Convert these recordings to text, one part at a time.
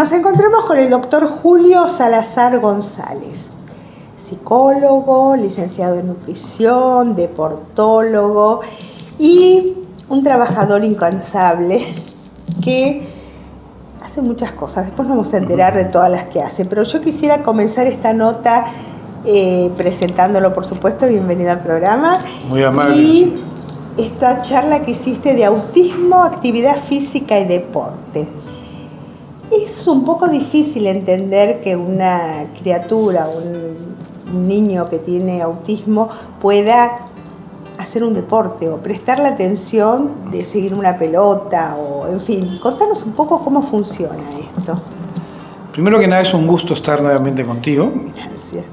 Nos encontramos con el doctor Julio Salazar González, psicólogo, licenciado en nutrición, deportólogo y un trabajador incansable que hace muchas cosas. Después nos vamos a enterar de todas las que hace, pero yo quisiera comenzar esta nota presentándolo, por supuesto. Bienvenido al programa. Muy amable. Y esta charla que hiciste de autismo, actividad física y deporte. Es un poco difícil entender que una criatura, un niño que tiene autismo pueda hacer un deporte o prestar la atención de seguir una pelota o, en fin, contanos un poco cómo funciona esto. Primero que nada, es un gusto estar nuevamente contigo. Gracias.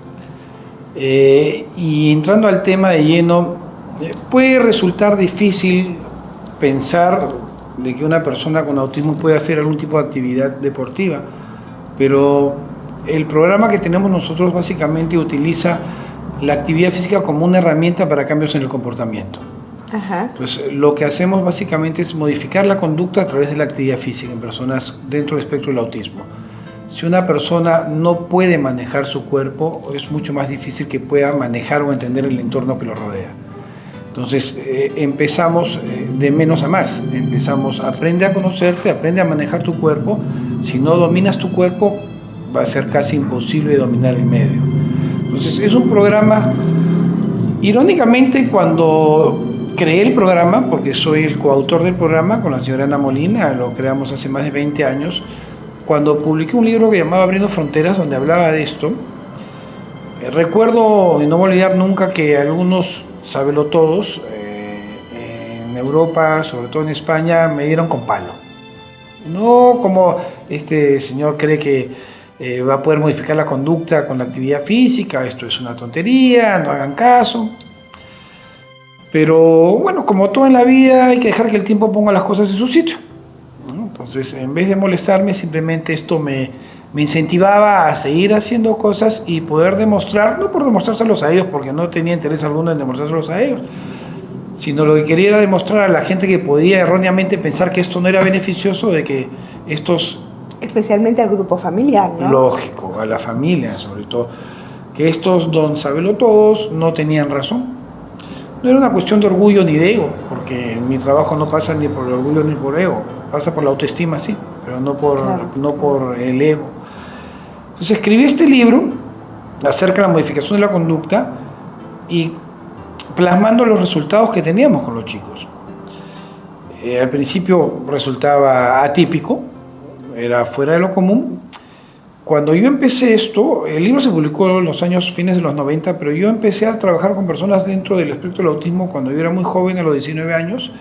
Y entrando al tema de lleno, puede resultar difícil pensar de que una persona con autismo puede hacer algún tipo de actividad deportiva, pero el programa que tenemos nosotros básicamente utiliza la actividad física como una herramienta para cambios en el comportamiento. Ajá. Entonces, lo que hacemos básicamente es modificar la conducta a través de la actividad física en personas dentro del espectro del autismo. Si una persona no puede manejar su cuerpo, es mucho más difícil que pueda manejar o entender el entorno que lo rodea. Entonces, empezamos de menos a más. Empezamos, aprende a conocerte, aprende a manejar tu cuerpo. Si no dominas tu cuerpo, va a ser casi imposible dominar el medio. Entonces, es un programa, irónicamente, cuando creé el programa, porque soy el coautor del programa con la señora Ana Molina, lo creamos hace más de 20 años, cuando publiqué un libro que llamaba Abriendo Fronteras, donde hablaba de esto, recuerdo, y no voy a olvidar nunca, que algunos sabelotodos en Europa, sobre todo en España, me dieron con palo. No como este señor cree que va a poder modificar la conducta con la actividad física, esto es una tontería, no hagan caso. Pero bueno, como todo en la vida, hay que dejar que el tiempo ponga las cosas en su sitio. Entonces, en vez de molestarme, simplemente esto me incentivaba a seguir haciendo cosas y poder demostrar, no por demostrárselos a ellos, porque no tenía interés alguno en demostrárselos a ellos, sino lo que quería era demostrar a la gente que podía erróneamente pensar que esto no era beneficioso, de que estos... Especialmente al grupo familiar, ¿no? Lógico, a la familia sobre todo, que estos don sabelotodos no tenían razón. No era una cuestión de orgullo ni de ego, porque en mi trabajo no pasa ni por el orgullo ni por ego, pasa por la autoestima, sí, pero no por, claro, no por el ego. Entonces escribí este libro acerca de la modificación de la conducta y plasmando los resultados que teníamos con los chicos. Al principio resultaba atípico, era fuera de lo común. Cuando yo empecé esto, el libro se publicó en los años fines de los 90, pero yo empecé a trabajar con personas dentro del espectro del autismo cuando yo era muy joven, a los 19 años,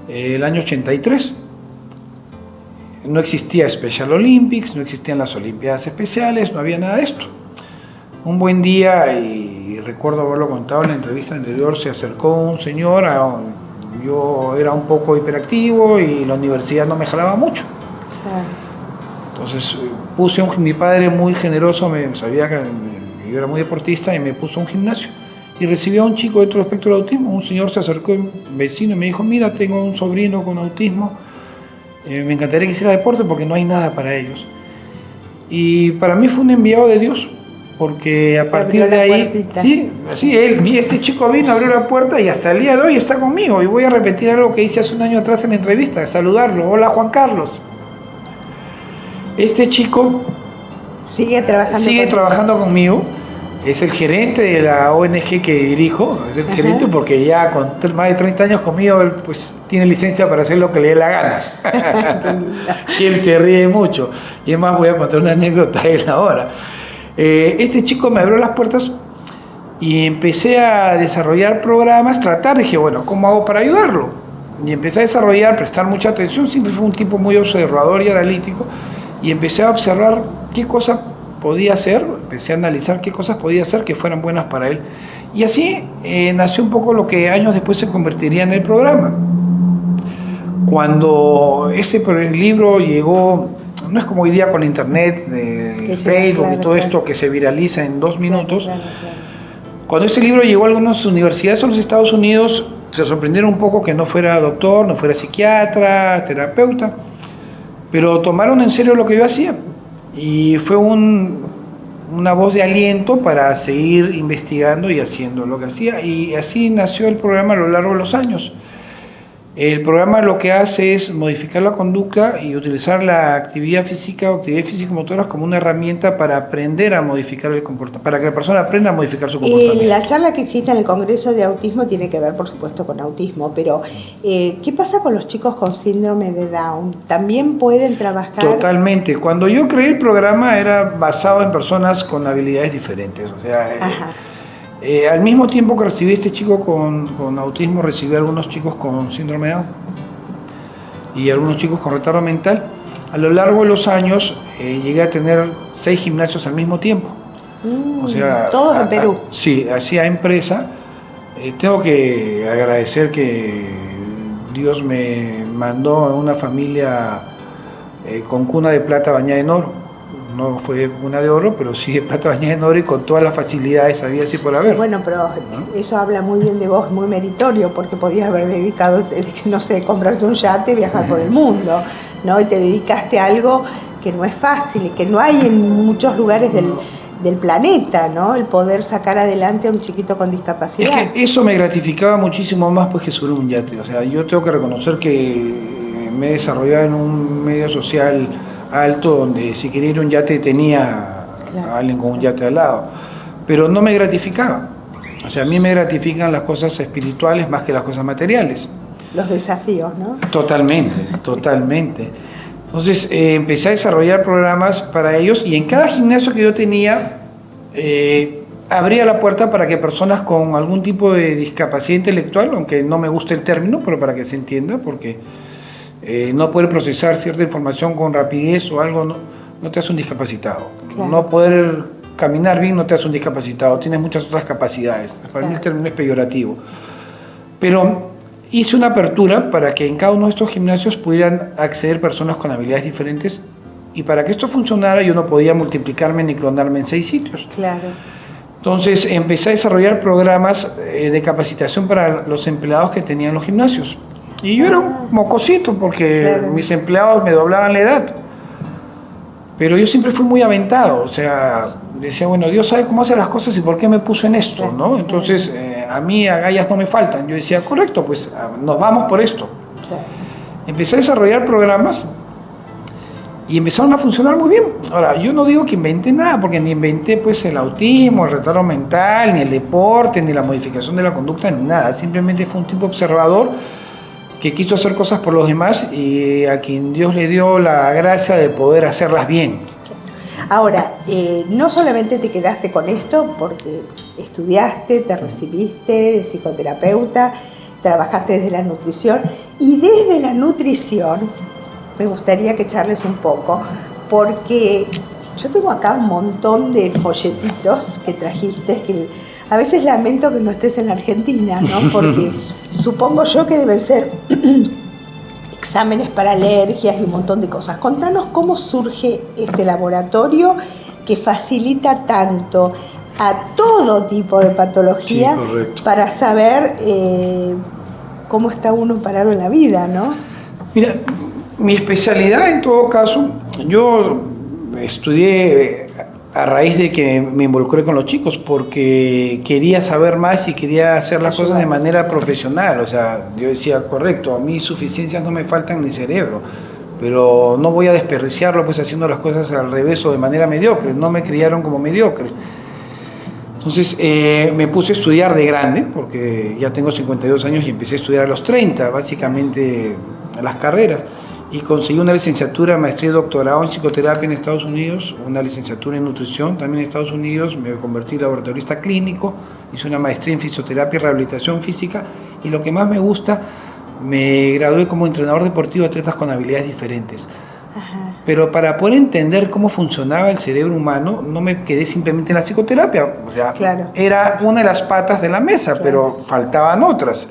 el año 83. No existía Special Olympics, no existían las Olimpiadas Especiales, no había nada de esto. Un buen día, y recuerdo haberlo contado en la entrevista anterior, se acercó un señor, yo era un poco hiperactivo y la universidad no me jalaba mucho. Entonces mi padre muy generoso, sabía que yo era muy deportista y me puso a un gimnasio. Y recibí a un chico dentro del espectro del autismo. Un señor se acercó, un vecino, y me dijo: mira, tengo un sobrino con autismo, me encantaría que hiciera deporte porque no hay nada para ellos. Y para mí fue un enviado de Dios, porque a partir de ahí, este chico vino, abrió la puerta y hasta el día de hoy está conmigo. Y voy a repetir algo que hice hace un año atrás en la entrevista, saludarlo. Hola, Juan Carlos. Este chico sigue trabajando conmigo, es el gerente de la ONG que dirijo, es el gerente porque ya con más de 30 años conmigo, él pues tiene licencia para hacer lo que le dé la gana. Y él se ríe mucho. Y es más, voy a contar una anécdota de él ahora. Este chico me abrió las puertas y empecé a desarrollar programas, dije, bueno, ¿cómo hago para ayudarlo? Y empecé a desarrollar, prestar mucha atención, siempre fue un tipo muy observador y analítico. Y empecé a observar qué cosas podía hacer, empecé a analizar qué cosas podía hacer que fueran buenas para él. Y así nació un poco lo que años después se convertiría en el programa. Cuando ese libro llegó, no es como hoy día con internet, Facebook y todo esto que se viraliza en 2 minutos. Claro. Cuando este libro llegó a algunas universidades en los Estados Unidos, se sorprendieron un poco que no fuera doctor, no fuera psiquiatra, terapeuta. pero tomaron en serio lo que yo hacía y fue una voz de aliento para seguir investigando y haciendo lo que hacía, y así nació el programa a lo largo de los años. El programa lo que hace es modificar la conducta y utilizar la actividad física o actividades físico-motoras como una herramienta para aprender a modificar el comportamiento, para que la persona aprenda a modificar su comportamiento. La charla que existe en el Congreso de Autismo tiene que ver, por supuesto, con autismo, pero ¿qué pasa con los chicos con síndrome de Down? ¿También pueden trabajar? Totalmente. Cuando yo creé el programa era basado en personas con habilidades diferentes, o sea... al mismo tiempo que recibí este chico con autismo, recibí a algunos chicos con síndrome de Down y algunos chicos con retardo mental. A lo largo de los años llegué a tener 6 gimnasios al mismo tiempo. O sea, todos en Perú. Sí, hacía empresa. Tengo que agradecer que Dios me mandó a una familia con cuna de plata bañada en oro. No fue cuna de oro, pero sí de plata bañada en oro y con todas las facilidades había así por haber. Sí, bueno, pero eso habla muy bien de vos, muy meritorio, porque podías haber dedicado, no sé, comprarte un yate, viajar por el mundo, ¿no? Y te dedicaste a algo que no es fácil y que no hay en muchos lugares del planeta, ¿no? El poder sacar adelante a un chiquito con discapacidad. Es que eso me gratificaba muchísimo más pues que subir un yate. O sea, yo tengo que reconocer que me he desarrollado en un medio social alto, donde si quería ir a un yate tenía a alguien con un yate al lado, pero no me gratificaba. O sea, a mí me gratifican las cosas espirituales más que las cosas materiales. Los desafíos, ¿no? Totalmente, totalmente. Entonces empecé a desarrollar programas para ellos y en cada gimnasio que yo tenía abría la puerta para que personas con algún tipo de discapacidad intelectual, aunque no me guste el término, pero para que se entienda, porque no poder procesar cierta información con rapidez o algo no te hace un discapacitado. Claro. No poder caminar bien no te hace un discapacitado, tienes muchas otras capacidades. Para mí el término es peyorativo. Pero hice una apertura para que en cada uno de estos gimnasios pudieran acceder personas con habilidades diferentes, y para que esto funcionara yo no podía multiplicarme ni clonarme en 6 sitios. Claro. Entonces empecé a desarrollar programas de capacitación para los empleados que tenían los gimnasios. Y yo era un mocosito porque mis empleados me doblaban la edad. Pero yo siempre fui muy aventado, o sea, decía, bueno, Dios sabe cómo hace las cosas y por qué me puso en esto, ¿no? Entonces, a mí agallas no me faltan. Yo decía, correcto, pues nos vamos por esto. Empecé a desarrollar programas y empezaron a funcionar muy bien. Ahora, yo no digo que inventé nada, porque ni inventé pues el autismo, el retardo mental, ni el deporte, ni la modificación de la conducta, ni nada. Simplemente fue un tipo observador que quiso hacer cosas por los demás y a quien Dios le dio la gracia de poder hacerlas bien. Ahora, no solamente te quedaste con esto porque estudiaste, te recibiste de psicoterapeuta, trabajaste desde la nutrición, y desde la nutrición me gustaría que charles un poco, porque yo tengo acá un montón de folletitos que trajiste, que a veces lamento que no estés en la Argentina, ¿no? Porque supongo yo que deben ser exámenes para alergias y un montón de cosas. Contanos cómo surge este laboratorio que facilita tanto a todo tipo de patología, sí, para saber cómo está uno parado en la vida, ¿no? Mira, mi especialidad en todo caso, yo estudié a raíz de que me involucré con los chicos porque quería saber más y quería hacer las cosas de manera profesional. O sea, yo decía, correcto, a mí suficiencias no me faltan ni cerebro, pero no voy a desperdiciarlo pues haciendo las cosas al revés o de manera mediocre. No me criaron como mediocre. Entonces me puse a estudiar de grande, porque ya tengo 52 años y empecé a estudiar a los 30, básicamente las carreras. Y conseguí una licenciatura, maestría y doctorado en psicoterapia en Estados Unidos, una licenciatura en nutrición también en Estados Unidos, me convertí en laboratorista clínico, hice una maestría en fisioterapia y rehabilitación física, y lo que más me gusta, me gradué como entrenador deportivo de atletas con habilidades diferentes. Ajá. Pero para poder entender cómo funcionaba el cerebro humano, no me quedé simplemente en la psicoterapia, o sea, era una de las patas de la mesa, pero faltaban otras.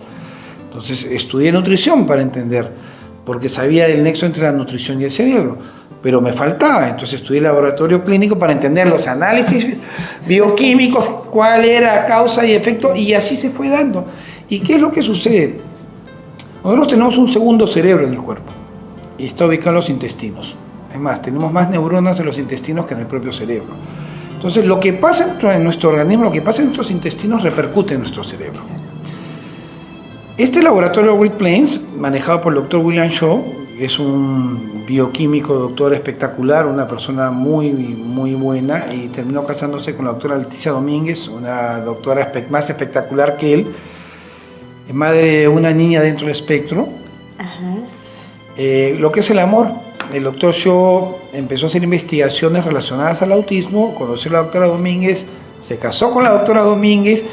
Entonces estudié nutrición para entender, porque sabía del nexo entre la nutrición y el cerebro, pero me faltaba. Entonces estudié laboratorio clínico para entender los análisis bioquímicos, cuál era causa y efecto, y así se fue dando. ¿Y qué es lo que sucede? Nosotros tenemos un segundo cerebro en el cuerpo, y está ubicado en los intestinos. Es más, tenemos más neuronas en los intestinos que en el propio cerebro. Entonces, lo que pasa en nuestro organismo, lo que pasa en nuestros intestinos, repercute en nuestro cerebro. Este laboratorio Great Plains, manejado por el doctor William Shaw, es un bioquímico, doctor espectacular, una persona muy, muy buena, y terminó casándose con la doctora Leticia Domínguez, una doctora más espectacular que él, madre de una niña dentro del espectro. Lo que es el amor. El doctor Shaw empezó a hacer investigaciones relacionadas al autismo, conoció a la doctora Domínguez, se casó con la doctora Domínguez,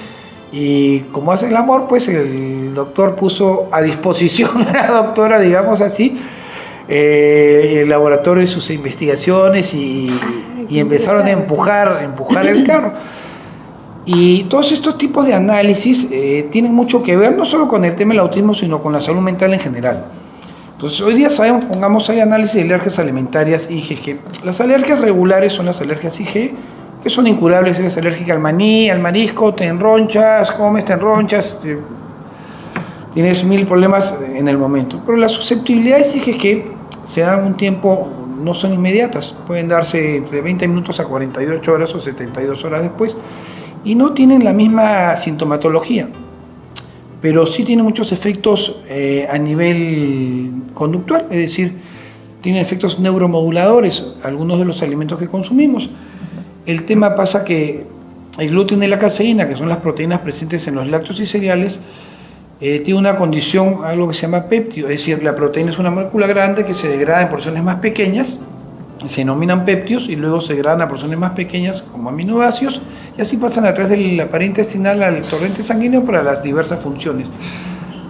y como hace el amor, pues el doctor puso a disposición de la doctora, digamos así, el laboratorio y sus investigaciones, y empezaron a empujar el carro. Y todos estos tipos de análisis tienen mucho que ver no solo con el tema del autismo, sino con la salud mental en general. Entonces, hoy día sabemos, hay análisis de alergias alimentarias IgG. Las alergias regulares son las alergias IgG, que son incurables. Eres alérgica al maní, al marisco, te enronchas, comes, te enronchas, tienes 1000 problemas en el momento. Pero las susceptibilidades IgG se dan un tiempo, no son inmediatas, pueden darse entre 20 minutos a 48 horas o 72 horas después, y no tienen la misma sintomatología, pero sí tienen muchos efectos a nivel conductual, es decir, tienen efectos neuromoduladores, algunos de los alimentos que consumimos. El tema pasa que el gluten y la caseína, que son las proteínas presentes en los lácteos y cereales, tiene una condición, algo que se llama péptido, es decir, la proteína es una molécula grande que se degrada en porciones más pequeñas, se denominan péptidos, y luego se degradan a porciones más pequeñas como aminoácidos, y así pasan a través de la pared intestinal al torrente sanguíneo para las diversas funciones.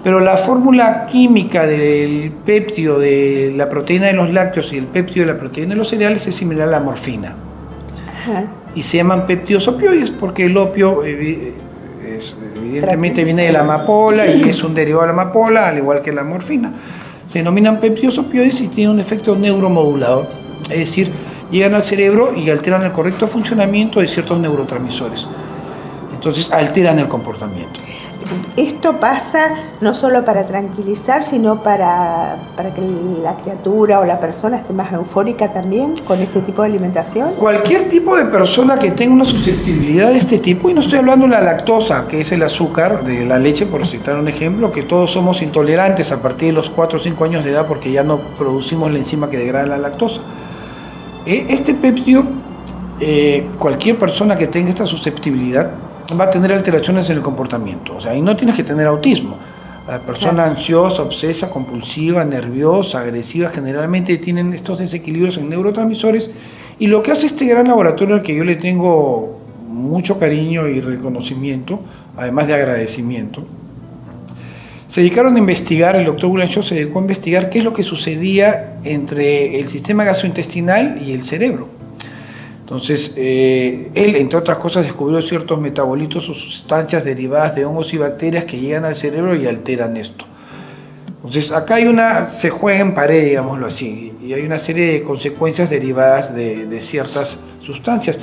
Pero la fórmula química del péptido de la proteína de los lácteos y el péptido de la proteína de los cereales es similar a la morfina. Y se llaman péptidos opioides porque el opio evidentemente viene de la amapola y es un derivado de la amapola, al igual que la morfina. Se denominan péptidos opioides y tienen un efecto neuromodulador, es decir, llegan al cerebro y alteran el correcto funcionamiento de ciertos neurotransmisores. Entonces alteran el comportamiento. Esto pasa no solo para tranquilizar, sino para que la criatura o la persona esté más eufórica también con este tipo de alimentación. Cualquier tipo de persona que tenga una susceptibilidad de este tipo, y no estoy hablando de la lactosa, que es el azúcar de la leche, por citar un ejemplo, que todos somos intolerantes a partir de los 4 o 5 años de edad porque ya no producimos la enzima que degrada la lactosa. Este péptido, cualquier persona que tenga esta susceptibilidad va a tener alteraciones en el comportamiento. O sea, y no tienes que tener autismo. La persona ansiosa, obsesa, compulsiva, nerviosa, agresiva, generalmente tienen estos desequilibrios en neurotransmisores, y lo que hace este gran laboratorio al que yo le tengo mucho cariño y reconocimiento, además de agradecimiento, se dedicaron a investigar, el doctor William Shaw se dedicó a investigar qué es lo que sucedía entre el sistema gastrointestinal y el cerebro. Entonces, él, entre otras cosas, descubrió ciertos metabolitos o sustancias derivadas de hongos y bacterias que llegan al cerebro y alteran esto. Entonces, acá se juega en pared, digámoslo así, y hay una serie de consecuencias derivadas de ciertas sustancias.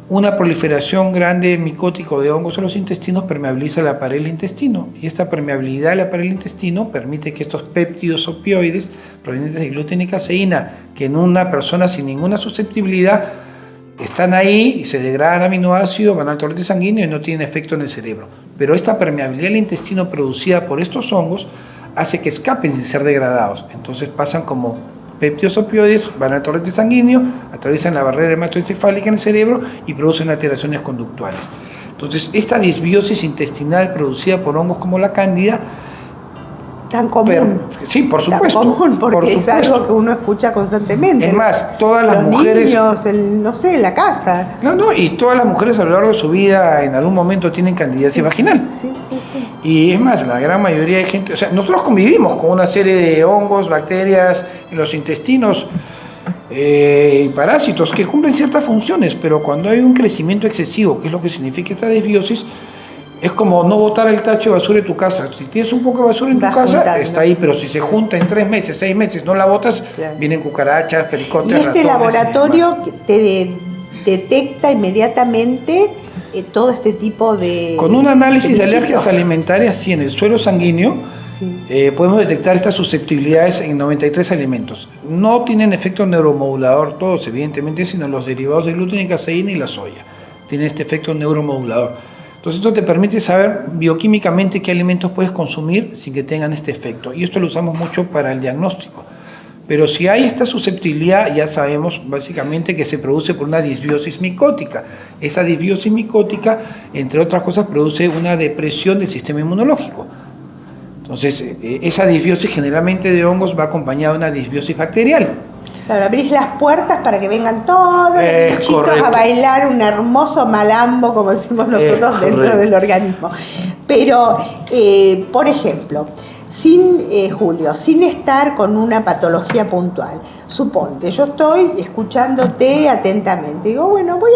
Una proliferación grande micótico de hongos en los intestinos permeabiliza la pared del intestino, y esta permeabilidad de la pared del intestino permite que estos péptidos opioides provenientes de gluten y caseína, que en una persona sin ninguna susceptibilidad están ahí y se degradan aminoácidos, van al torrente sanguíneo y no tienen efecto en el cerebro. Pero esta permeabilidad del intestino producida por estos hongos hace que escapen sin ser degradados. Entonces pasan como péptidos opioides, van al torrente sanguíneo, atraviesan la barrera hematoencefálica en el cerebro y producen alteraciones conductuales. Entonces, esta disbiosis intestinal producida por hongos como la cándida, tan común. Sí, por supuesto. Tan común, porque es algo que uno escucha constantemente. Es más, todas las mujeres... Los niños, no sé, en la casa. Y todas las mujeres a lo largo de su vida en algún momento tienen candidiasis vaginal. Sí. Y es más, la gran mayoría de gente... O sea, nosotros convivimos con una serie de hongos, bacterias en los intestinos y parásitos que cumplen ciertas funciones, pero cuando hay un crecimiento excesivo, que es lo que significa esta disbiosis, es como no botar el tacho de basura de tu casa. Si tienes un poco de basura en tu casa, está ahí, pero si se junta en 3 meses, 6 meses, no la botas, vienen cucarachas, pericotes, ratones. Y este laboratorio te detecta inmediatamente todo este tipo de... Con un análisis de alergias alimentarias, sí, en el suelo sanguíneo, Sí. Podemos detectar estas susceptibilidades en 93 alimentos. No tienen efecto neuromodulador todos, evidentemente, sino los derivados de gluten y caseína y la soya. Tienen este efecto neuromodulador. Entonces esto te permite saber bioquímicamente qué alimentos puedes consumir sin que tengan este efecto. Y esto lo usamos mucho para el diagnóstico. Pero si hay esta susceptibilidad, ya sabemos básicamente que se produce por una disbiosis micótica. Esa disbiosis micótica, entre otras cosas, produce una depresión del sistema inmunológico. Entonces, esa disbiosis generalmente de hongos va acompañada de una disbiosis bacterial. Claro, abrís las puertas para que vengan todos los bichitos a bailar un hermoso malambo, como decimos nosotros, dentro del organismo. Pero, por ejemplo, Julio, sin estar con una patología puntual, suponte, yo estoy escuchándote atentamente, digo, bueno, voy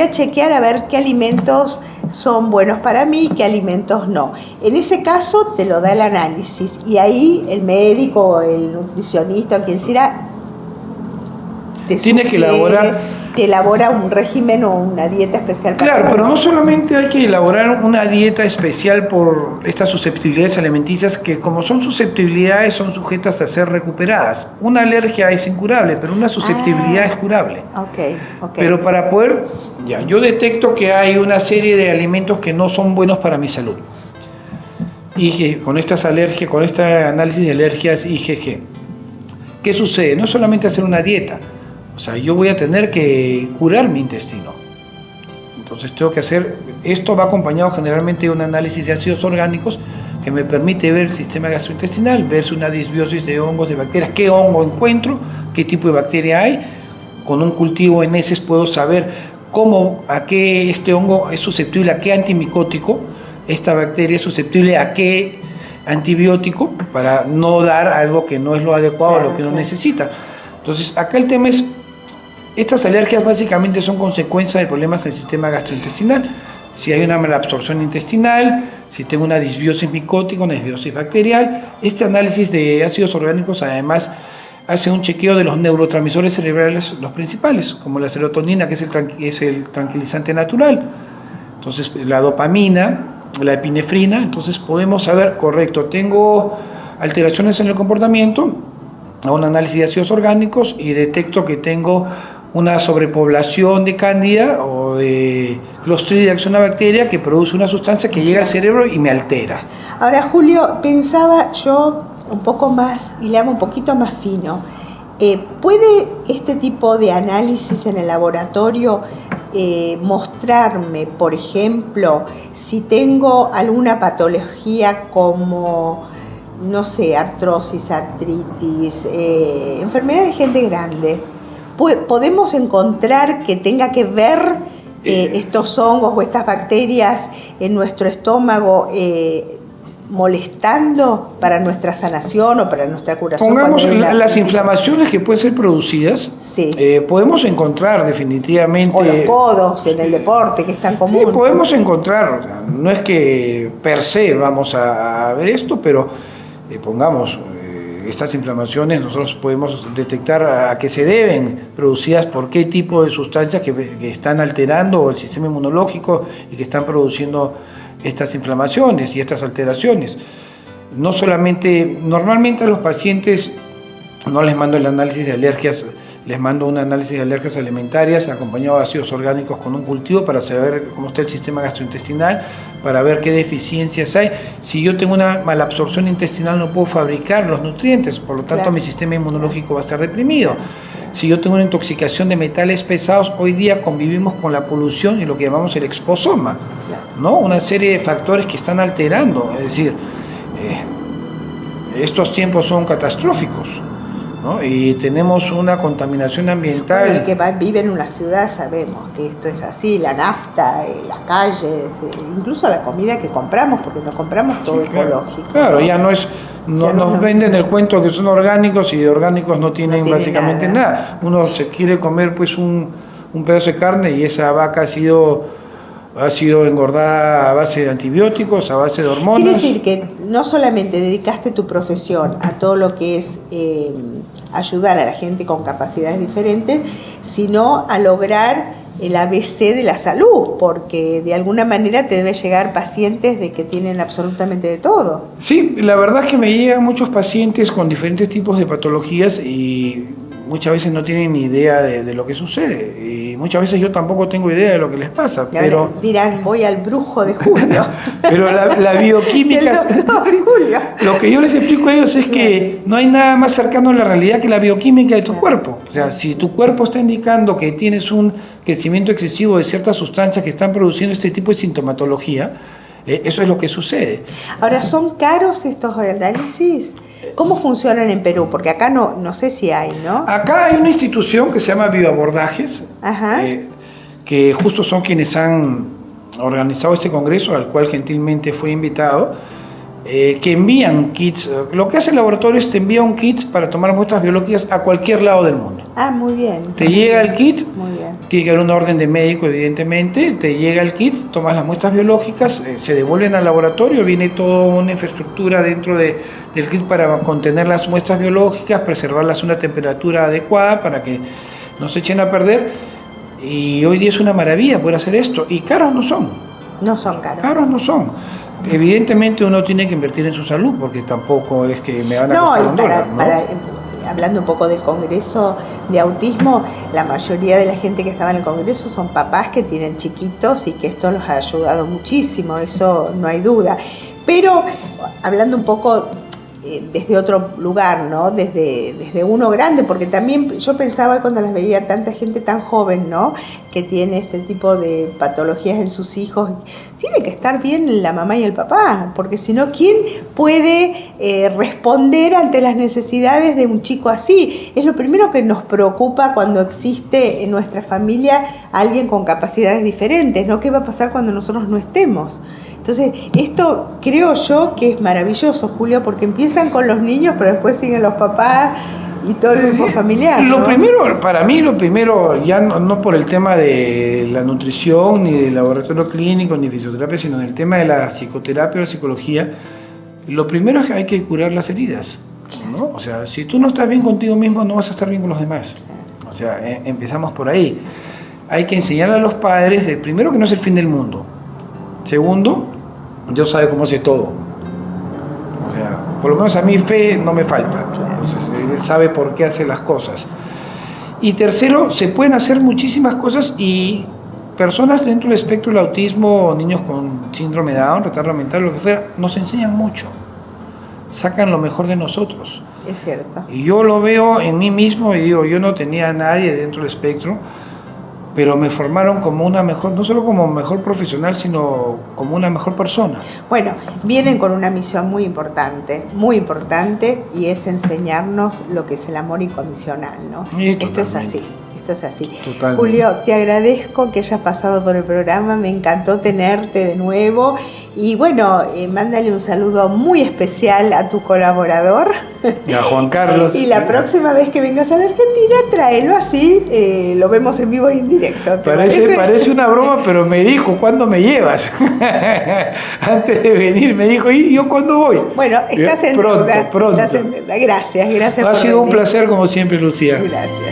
a chequear a ver qué alimentos son buenos para mí, qué alimentos no. En ese caso te lo da el análisis y ahí el médico, el nutricionista, quien sea, tiene que elabora un régimen o una dieta especial para Claro, pero no solamente hay que elaborar una dieta especial por estas susceptibilidades alimenticias, que como son susceptibilidades son sujetas a ser recuperadas. Una alergia es incurable, pero una susceptibilidad es curable. Okay. Pero para poder, yo detecto que hay una serie de alimentos que no son buenos para mi salud. Y con estas alergias, con este análisis de alergias IgG, ¿qué sucede? No solamente hacer una dieta. O sea, yo voy a tener que curar mi intestino. Entonces tengo que hacer, esto va acompañado generalmente de un análisis de ácidos orgánicos que me permite ver el sistema gastrointestinal, ver si una disbiosis de hongos, de bacterias, qué hongo encuentro, qué tipo de bacteria hay. Con un cultivo en heces puedo saber a qué este hongo es susceptible, a qué antimicótico, esta bacteria es susceptible a qué antibiótico, para no dar algo que no es lo adecuado, lo que no necesita. Entonces, acá el tema es, estas alergias básicamente son consecuencia de problemas en el sistema gastrointestinal. Si hay una malabsorción intestinal, si tengo una disbiosis micótica, una disbiosis bacterial, este análisis de ácidos orgánicos además hace un chequeo de los neurotransmisores cerebrales, los principales, como la serotonina, que es el tranquilizante natural. Entonces, la dopamina, la epinefrina, entonces podemos saber, correcto, tengo alteraciones en el comportamiento, a un análisis de ácidos orgánicos y detecto que tengo una sobrepoblación de cándida o de Clostridium bacteria que produce una sustancia que llega al cerebro y me altera. Ahora, Julio, pensaba yo un poco más, y le hago un poquito más fino, ¿puede este tipo de análisis en el laboratorio mostrarme, por ejemplo, si tengo alguna patología como, no sé, artrosis, artritis, enfermedad de gente grande? ¿Podemos encontrar que tenga que ver estos hongos o estas bacterias en nuestro estómago molestando para nuestra sanación o para nuestra curación? Pongamos las inflamaciones que pueden ser producidas, sí. Podemos encontrar definitivamente... O los codos en el deporte, que es tan común. Sí, podemos encontrar, o sea, no es que per se vamos a ver esto, pero pongamos... estas inflamaciones nosotros podemos detectar a qué se deben, producidas por qué tipo de sustancias que están alterando el sistema inmunológico y que están produciendo estas inflamaciones y estas alteraciones. No solamente, normalmente a los pacientes no les mando el análisis de alergias, les mando un análisis de alergias alimentarias acompañado de ácidos orgánicos con un cultivo para saber cómo está el sistema gastrointestinal, para ver qué deficiencias hay. Si yo tengo una malabsorción intestinal no puedo fabricar los nutrientes, por lo tanto mi sistema inmunológico va a estar deprimido. Si yo tengo una intoxicación de metales pesados, hoy día convivimos con la polución y lo que llamamos el exposoma, ¿no? Una serie de factores que están alterando, es decir, estos tiempos son catastróficos, ¿no? Y tenemos una contaminación ambiental. Bueno, el que vive en una ciudad sabemos que esto es así, la nafta, las calles, incluso la comida que compramos, porque nos compramos todo ecológico. Claro, ya no es, nos venden el cuento que son orgánicos y de orgánicos no tienen básicamente nada. Uno se quiere comer pues un pedazo de carne y esa vaca ha sido engordada a base de antibióticos, a base de hormonas. Quiere decir que no solamente dedicaste tu profesión a todo lo que es ayudar a la gente con capacidades diferentes, sino a lograr el ABC de la salud, porque de alguna manera te debe llegar pacientes de que tienen absolutamente de todo. Sí, la verdad es que me llegan muchos pacientes con diferentes tipos de patologías y muchas veces no tienen ni idea de lo que sucede. Y muchas veces yo tampoco tengo idea de lo que les pasa. Pero dirán, voy al brujo de Julio. Pero la bioquímica, lo que yo les explico a ellos es que no hay nada más cercano a la realidad que la bioquímica de tu cuerpo. O sea, si tu cuerpo está indicando que tienes un crecimiento excesivo de ciertas sustancias que están produciendo este tipo de sintomatología, eso es lo que sucede. Ahora, ¿son caros estos análisis? ¿Cómo funcionan en Perú? Porque acá no sé si hay, ¿no? Acá hay una institución que se llama Bioabordajes, que justo son quienes han organizado este congreso, al cual gentilmente fue invitado, que envían kits. Lo que hace el laboratorio es te envía un kit para tomar muestras biológicas a cualquier lado del mundo. Ah, muy bien. Te llega el kit, muy bien. Tiene que haber una orden de médico, evidentemente, te llega el kit, tomas las muestras biológicas, se devuelven al laboratorio, viene toda una infraestructura dentro del kit para contener las muestras biológicas, preservarlas a una temperatura adecuada para que no se echen a perder. Y hoy día es una maravilla poder hacer esto. Y caros no son. No son caros. Caros no son. Evidentemente uno tiene que invertir en su salud, porque tampoco es que me van a costar un dólar, ¿no? Hablando un poco del Congreso de Autismo, la mayoría de la gente que estaba en el Congreso son papás que tienen chiquitos y que esto los ha ayudado muchísimo, eso no hay duda. Pero hablando un poco desde otro lugar, ¿no? Desde uno grande, porque también yo pensaba cuando las veía tanta gente tan joven, ¿no? Que tiene este tipo de patologías en sus hijos, tiene que estar bien la mamá y el papá, porque si no, ¿quién puede responder ante las necesidades de un chico así? Es lo primero que nos preocupa cuando existe en nuestra familia alguien con capacidades diferentes, ¿no? ¿Qué va a pasar cuando nosotros no estemos? Entonces, esto creo yo que es maravilloso, Julio, porque empiezan con los niños, pero después siguen los papás y todo el grupo familiar, ¿no? Para mí, lo primero, ya no por el tema de la nutrición, ni del laboratorio clínico, ni fisioterapia, sino en el tema de la psicoterapia o la psicología, lo primero es que hay que curar las heridas, ¿no? O sea, si tú no estás bien contigo mismo, no vas a estar bien con los demás. O sea, empezamos por ahí. Hay que enseñar a los padres, primero, que no es el fin del mundo. Segundo, Dios sabe cómo hace todo. O sea, por lo menos a mí fe no me falta. Entonces, Él sabe por qué hace las cosas. Y tercero, se pueden hacer muchísimas cosas y personas dentro del espectro del autismo, niños con síndrome de Down, retardo mental, lo que fuera, nos enseñan mucho. Sacan lo mejor de nosotros. Es cierto. Y yo lo veo en mí mismo y digo, yo no tenía a nadie dentro del espectro, pero me formaron como una mejor, no solo como mejor profesional, sino como una mejor persona. Bueno, vienen con una misión muy importante, y es enseñarnos lo que es el amor incondicional, ¿no? Esto es así. Esto es así. Totalmente. Julio, te agradezco que hayas pasado por el programa, me encantó tenerte de nuevo y bueno, mándale un saludo muy especial a tu colaborador. Y a Juan Carlos. Y la próxima vez que vengas a la Argentina, tráelo así, lo vemos en vivo y en directo. Parece una broma, pero me dijo, ¿cuándo me llevas? Antes de venir me dijo, ¿y yo cuándo voy? Bueno, estás en pronto, deuda. Pronto. Estás en deuda. Gracias Ha sido un placer como siempre, Lucía. Gracias.